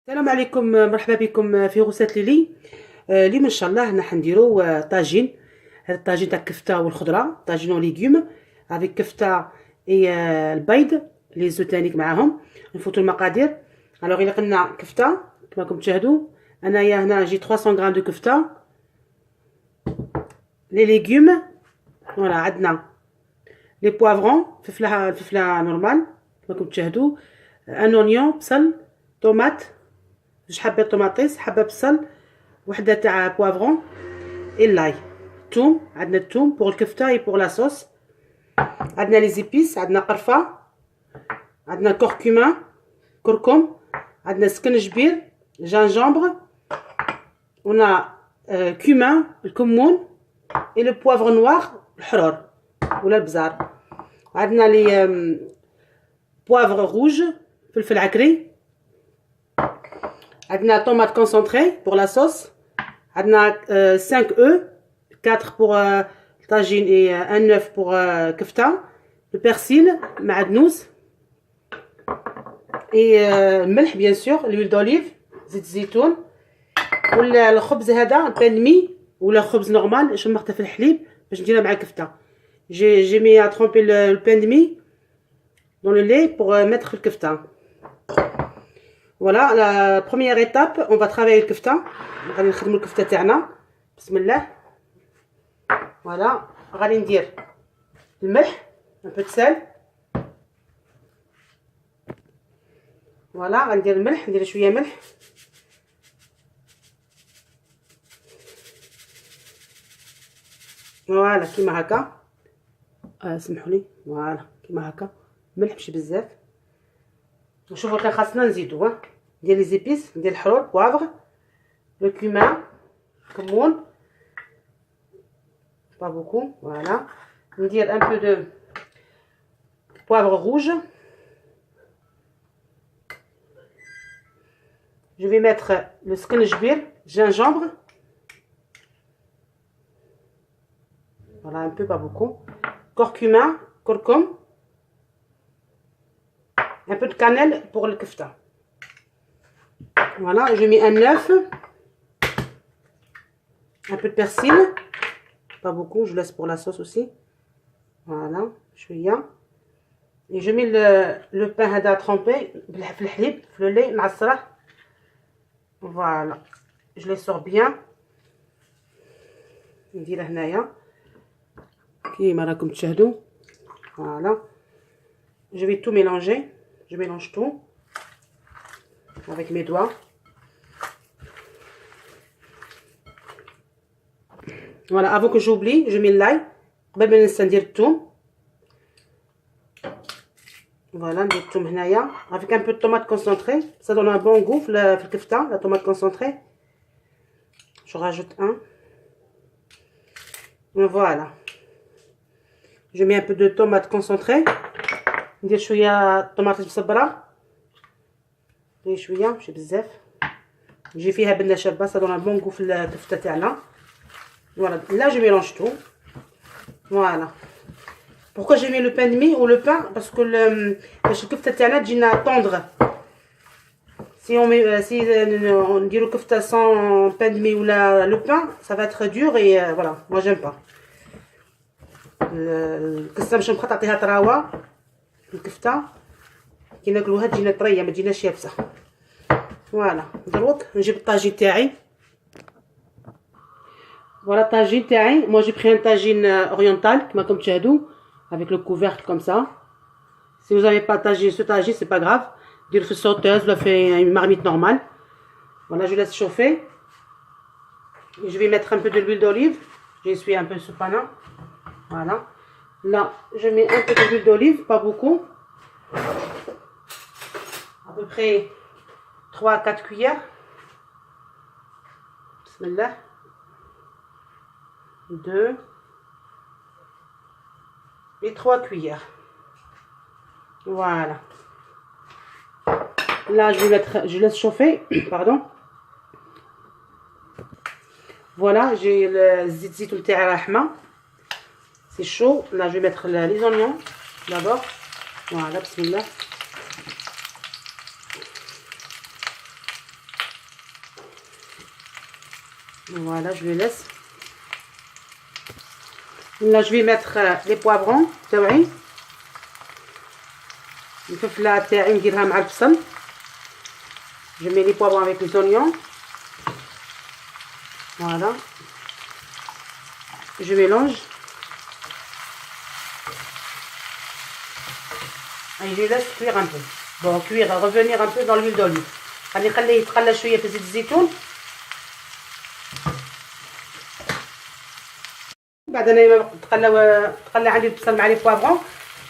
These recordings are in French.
السلام عليكم، مرحبا بكم في غرفة ليلي. اليوم ان شاء الله راح نديرو طاجين. هذا الطاجين تاع الكفته والخضره، طاجين وليغيوم افيك كفته اي البيض لي زوتانيك معاهم. نفوتوا المقادير. الوغ الا قلنا كفته كما راكم تشاهدوا، انايا هنا جي 300 غرام دو كفته. لي ليغيوم فوالا عندنا لي بوافرون، فلفله نورمال كما راكم تشاهدوا، ان اونيون، بصل، طوماط، جوج حبات طوماطيس، حبه بصل، وحده تاع بوافرون، اللاي، الثوم. عندنا الثوم بور الكفته اي بور لا صوص. عندنا لي زيبيس، عندنا قرفه، عندنا كركم، عندنا سكنجبير، جانجامبر، ونا كومان، الكمون، اي لو بوافر نوار الحرور ولا البزار. عندنا لي بوافر روج، فلفل عكري. عندنا طوماط كونسونطري بور لا صوص. عندنا 5 او، 4 بور طاجين اي 1 9 بور كفته. البرسيل، معدنوس، اي ملح بيان سور، لويل دوليف، زيت الزيتون. ولا الخبز هذا بان مي ولا خبز نورمال باش نمخته في الحليب باش نديرها مع الكفته. جي مي ا ترومبي البان مي دون لو لي بور ميتر في الكفته. فوالا لا بروميير ايتاب اون فا ترافاي الكفته. غادي نخدموا الكفته تاعنا. بسم الله. فوالا غادي ندير الملح، ان بو سال. فوالا غندير الملح، ندير شويه ملح. فوالا كيما هكا. سمحوا لي. فوالا كيما هكا، ملح ماشي بزاف. نشوفوا كان خاصنا نزيدو. ندير لي زيبيس، ندير الحرور، بوافغ، لو كومان، كمون، با بوكو. فوالا ندير ان بو دو بوافغ روج. Je vais mettre le skinjbir, gingembre. Voilà, un peu, pas beaucoup. Curcuma, curcum. Un peu de cannelle pour le kefta. Voilà, je mets un œuf. Un peu de persil. Pas beaucoup, je laisse pour la sauce aussi. Voilà, شوية. Et je mets le pain هذا trempé في الحليب، في le lait معصره. Voilà, je les sors bien. نديرها هنايا كيما راكم تشاهدوا. Voilà, je vais tout mélanger. Je mélange tout avec mes doigts. Voilà, avant que j'oublie, je mets l'ail قبل ما ننسى ندير الثوم. Voilà, ندير الثوم هنايا avec un peu de tomate concentrée. Ça donne un bon goût في الكفته. La tomate concentrée, je rajoute un. Voilà, je mets un peu de tomate concentrée. ندير شويه طماطم مصبره، غير شويه ماشي بزاف، يجي فيها بنه شابه. Ça donne un bon goût في الكفته تاعنا. Voilà, là je mélange tout. Voilà. Pourquoi j'ai mis le pain de mie ou le pain? Parce que باش الكفته تاعنا تجينا tendre. Si on met on dit le kefta sans pain de mie ou le pain, ça va être dur et voilà, moi j'aime pas. الكفته باش نبقى تعطيها طراوه. الكفته كي ناكلوها تجينا طريه ما تجيناش يابسه. فوالا دروك نجيب الطاجين تاعي. Voilà le tagine تاعي. Moi j'ai pris un tagine oriental كما راكم تشاهدوا avec le couvercle comme ça. Si vous n'avez pas tagine, ce tagine c'est pas grave. Dire fait sauteuse, le fait une marmite normale. Voilà, je laisse chauffer. Et je vais mettre un peu de l'huile d'olive. J'essuie un peu ce panin. Voilà. Là, je mets un peu d'huile d'olive, pas beaucoup. À peu près 3 à 4 cuillères. Bismillah. 2 et 3 cuillères. Voilà. Là, je laisse chauffer. Pardon. Voilà, j'ai le zit تاعي راحمه. C'est chaud. Là, je vais mettre les oignons d'abord. Voilà, bismillah. Voilà, je le laisse. Là, je vais mettre les poivrons تاوعي. الفلفله تاعي نديرها مع البصل. Je mets les poivrons avec les oignons. Voilà. Je mélange. Et je laisse cuire un peu. Bon, cuire, revenir un peu dans l'huile d'olive. خليه يتقلى شويه في زيت الزيتون. بعد انا تقلى عندي البصل مع لي بوافرون.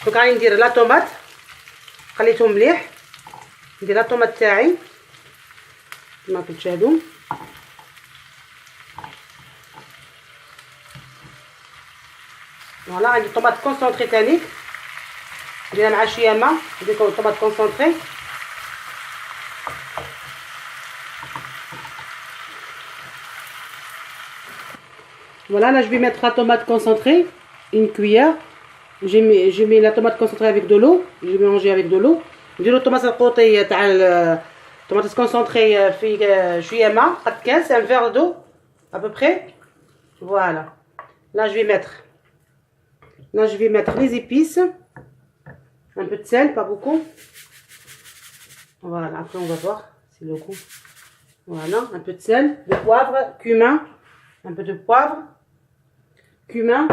دونك راني ندير لا طوماط خليتهم مليح. ندير لا طوماط تاعي كما كنتو تشاهدوا. فوالا عندي طوماط كونسونطري تانيك نديرها مع شويه ماء. ندير طوماط كونسونطري. Voilà, là je vais mettre la tomate concentrée, une cuillère. J'ai mis la tomate concentrée avec de l'eau. J'ai mélangé avec de l'eau. نديرو الطوماط القوطي تاع الطوماط كونسونطري في شويه ماء قد كاس un verre d'eau à peu près. Voilà. Là je vais mettre les épices. Un peu de sel, pas beaucoup. Voilà, après on va voir si le goût. Voilà, un peu de sel, de poivre, cumin, un peu de poivre, cumin.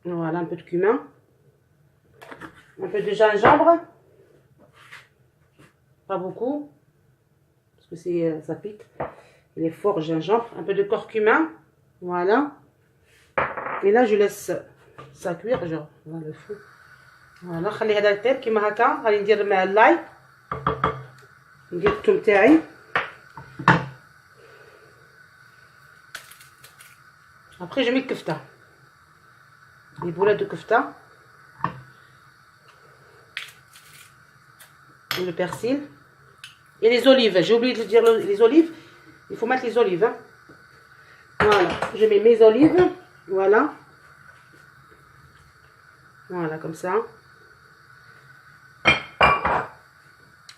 Voilà, un peu de cumin. Un peu de gingembre. Pas beaucoup. Parce que ça pique. Il est fort, gingembre. Un peu de curcuma. Voilà. Et là, je laisse ça cuire. Genre, voilà le feu. Voilà, خلي هذا يطيب كيما هكا. غادي ندير مع اللاي. ندير الثوم تاعي. Après, je mets le kefta. Les boulettes de kefta. Et le persil. Et les olives. J'ai oublié de dire les olives. Il faut mettre les olives. Hein. Voilà. Je mets mes olives. Voilà. Voilà, comme ça.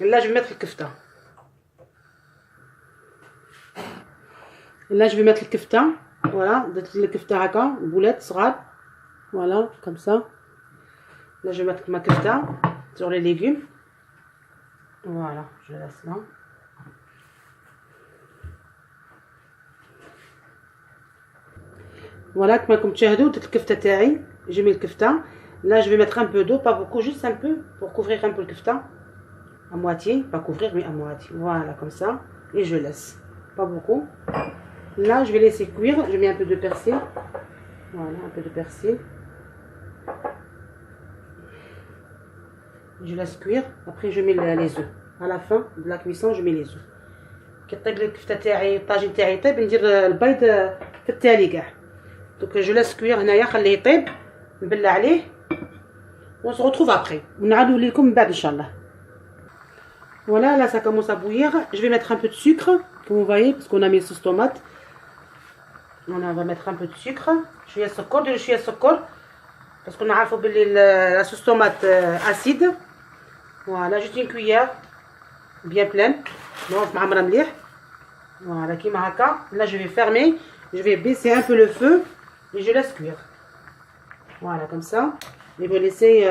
Et là, je vais mettre le kefta. Et là, je vais mettre le kefta. Voilà, le kefta haka, boulette, srad. Voilà, comme ça. Là, je vais mettre ma kefta sur les légumes. Voilà, je laisse là. Voilà, comme تشاهدوا درت الكفته تاعي. J'ai mis le kefta. Là, je vais mettre un peu d'eau, pas beaucoup, juste un peu pour couvrir un peu le kefta. À moitié, pas couvrir, mais à moitié. Voilà, comme ça. Et je laisse. Pas beaucoup. Là, je vais laisser cuire. Je mets un peu de persil. Voilà, un peu de persil. Je laisse cuire. Après, je mets les œufs. À la fin de la cuisson, je mets les œufs. كي طيب الكفته تاعي الطاجين تاعي يطيب ندير البيض في التالي كاع. دونك جو لاس كوير هنايا خليه يطيب نبلع عليه. On se retrouve après. ونعاودو لكم من بعد ان شاء الله. Voilà, là ça commence à bouillir. Je vais mettre un peu de sucre, comme vous voyez, parce qu'on a mis sauce tomate. On va mettre un peu de sucre. شويه سكر. نديرو شويه سكر parce qu'on عارفوا باللي la sauce tomate acide. Voilà, juste une cuillère bien pleine. نعرف معمره مليح. Voilà, كيما هكا. Là je vais fermer. Je vais baisser un peu le feu et je laisse cuire. Voilà, comme ça. Et vous laissez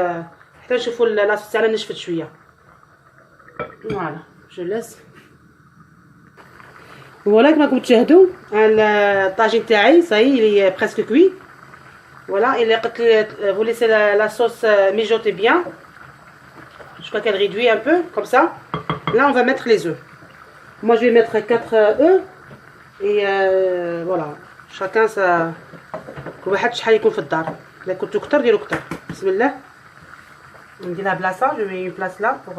حتى نشوفوا la sauce تاعنا نشفت شويه. Voilà, je laisse. Voilà, كما كنتو تشاهدوا الطاجين تاعي صاي il est presque cuit. Voilà, et vous laissez la sauce mijoter bien jusqu'à qu'elle réduit un peu, comme ça. Là, on va mettre les œufs. Moi, je vais mettre 4 œufs. Et voilà, chacun ça. كل واحد شحال يكون في الدار. إلا كنتو كتر ديروا كتر. بسم الله. نديرها بلاصة. Je mets une place là pour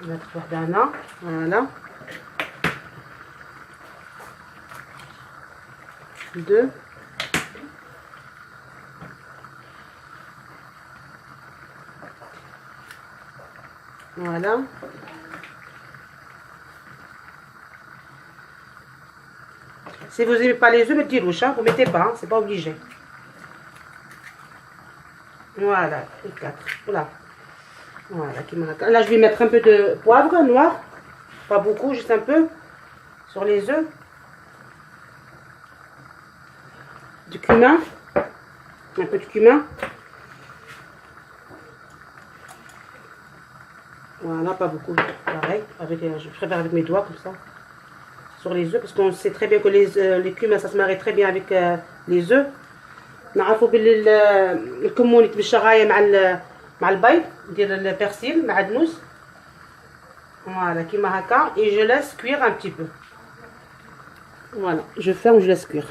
mettre وحدة هنا. Voilà. 2. Voilà. Si vous n'aimez pas les œufs, mettez rouge, hein. Vous mettez pas, hein. C'est pas obligé. Voilà, et 4. Voilà. Voilà. Là, je vais mettre un peu de poivre noir. pas beaucoup, juste un peu sur les œufs. Du cumin, un peu de cumin. Voilà, pas beaucoup, pareil, je préfère avec mes doigts comme ça, sur les œufs, parce qu'on sait très bien que les cumin, ça se marie très bien avec les œufs. نعرفوا باللي الكمون يتمشى غايه مع البيض، ندير البرسيل مع الدنوس. Voilà, كيما هكا. Et je laisse cuire un petit peu. Voilà, je ferme, je laisse cuire.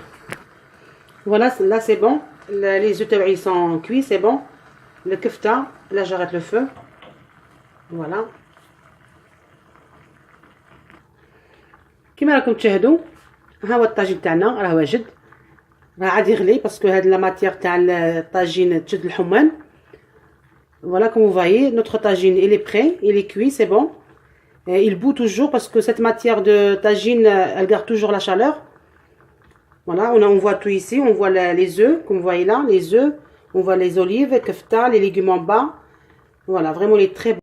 Voilà, là c'est bon. Les œufs تبعي sont cuits, c'est bon. Le kefta, là j'arrête le feu. Voilà. كيما راكم تشاهدوا، ها هو الطاجين تاعنا راه واجد، راه عاد يغلي باسكو هاد لا ماتيير تاع الطاجين تشد الحمان. Voilà, comme vous voyez, notre tagine il est prêt, il est cuit, c'est bon. Et il bout toujours parce que cette matière de tagine, elle garde toujours la chaleur. Voilà, on voit tout ici, on voit les œufs, comme vous voyez là, les œufs, on voit les olives, kefta, les légumes en bas. Voilà, vraiment il est très bon.